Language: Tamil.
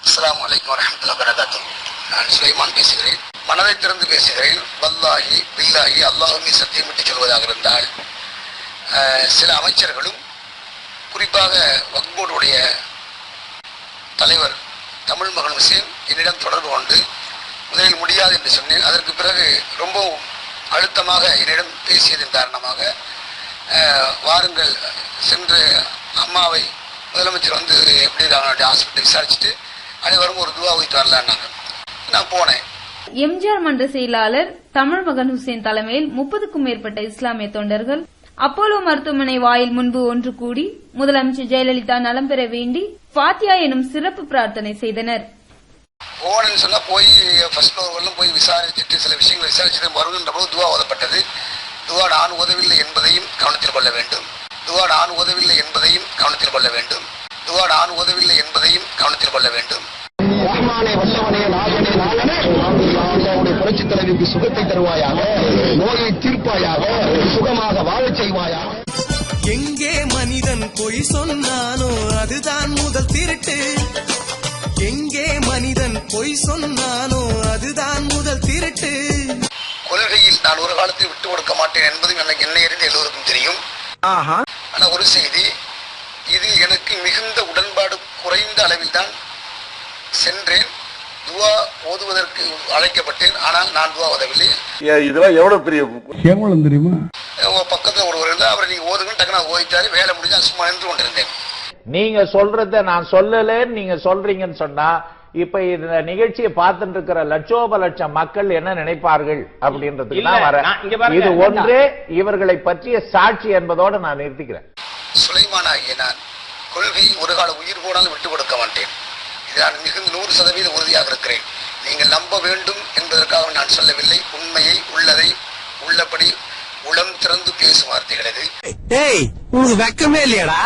அஸ்ஸலாமு அலைக்கும் வரஹ்மத்துல்லாஹி வபரகாத்துஹு. நான் சுலைமான் பேசுகிறேன். மனதை திறந்து பேசுகிறேன். வல்லாஹி பில்லாஹி அல்லாஹ்வுமே சத்தியமிட்டு சொல்வதாக இருந்தால், சில அமைச்சர்களும் குறிப்பாக வக்ஃப் போர்டுடைய தலைவர் தமிழ் மகன் ஹுசேன் என்னிடம் தொடர்பு கொண்டு முதலில் முடியாது என்று சொன்னேன். அதற்கு பிறகு ரொம்பவும் அழுத்தமாக என்னிடம் பேசியதன் காரணமாக வாருங்கள் சென்று அம்மாவை முதலமைச்சர் வந்து எப்படி இருக்காங்க ஹாஸ்பிட்டல் விசாரிச்சுட்டு அனைவரும் ஒரு துவா வைத்து வரலான்னாங்க. நான் போனேன். எம்ஜிஆர் மன்ற செயலாளர் தமிழ் மகன் ஹுசேன் தலைமையில் 30க்கும் மேற்பட்ட இஸ்லாமிய தொண்டர்கள் அப்போலோ மருத்துவமனை வாயில் முன்பு ஒன்று கூடி முதலமைச்சர் ஜெயலலிதா நலம் பெற வேண்டி ஃபாத்தியா எனும் சிறப்பு பிரார்த்தனை செய்தனர். போனேன்னு சொன்னா போய் ஃபர்ஸ்ட் ஃப்ளோர் வரலும் போய் விசாரிச்சுட்டு சில விஷயங்களை விசாரிச்சுட்டு வருகின்ற போது துவா ஓதப்பட்டது. துவா நான் ஓதவில்லை என்பதையும் கவனத்தில் கொள்ள வேண்டும். துவா நான் ஓதவில்லை என்பதையும் கவனத்தில் கொள்ள வேண்டும். துவா நான் ஓதவில்லை என்பதையும் கவனத்தில் கொள்ள வேண்டும். ரஹ்மானே வல்லவனே நாயனே நாயனே அல்லாஹ்வுடைய புரட்சி தலைவிக்கு சுகத்தை தருவாயாக, நோயை தீர்ப்பாயாக, சுகமாக வாழச் செய்வாயாக. எங்கே மனிதன் பொய் சொன்னானோ அதுதான் முதல் திருட்டு. எங்கே மனிதன் பொய் சொன்னானோ அதுதான் முதல் திருட்டு. கொள்கையில் நான் ஒரு காலத்தில் விட்டு கொடுக்க மாட்டேன் என்பதும் என்னை அறிந்து எல்லோருக்கும் தெரியும். ஆனா ஒரு செய்தி, இது எனக்கு மிகுந்த உடன்பாடு குறைந்த அளவில் தான் சென்றேன். துவா ஓதுவதற்கு அழைக்கப்பட்டேன். ஆனால் நான் துவா ஓதவில்லை. இதெல்லாம் எவ்வளவு பெரிய கேவலம் தெரியுமா? பக்கத்துல ஒருவர் இருந்தா அவரை நீங்க ஓதுங்க டக்குனு ஓதிட்டாரு. வேலை முடிஞ்சா சும்மா நின்று கொண்டிருந்தேன். நீங்க சொல்றத நான் சொல்லலன்னு நீங்க சொல்றீங்கன்னு சொன்னா இப்ப இந்த நிகழ்ச்சியை பார்த்துட்டு இருக்கிற லட்சோப லட்சம் மக்கள் என்ன நினைப்பார்கள் அப்படின்றதுக்கு தான் வரேன். இது ஒன்றே இவர்களை பற்றிய சாட்சி என்பதோடு நான் நிறுத்திக்கிறேன். சுலைமான் ஆகிய நான் கொள்கை ஒரு கால உயிர் போனாலும் விட்டுக் கொடுக்க மாட்டேன். இது நான் மிகுந்த 100% உறுதியாக இருக்கிறேன். நீங்கள் நம்ப வேண்டும் என்பதற்காக நான் சொல்லவில்லை. உண்மையை உள்ளதை உள்ளபடி உளம் திறந்து பேசும் வார்த்தைகள் இது. உனக்கு வெக்கமே இல்லையாடா?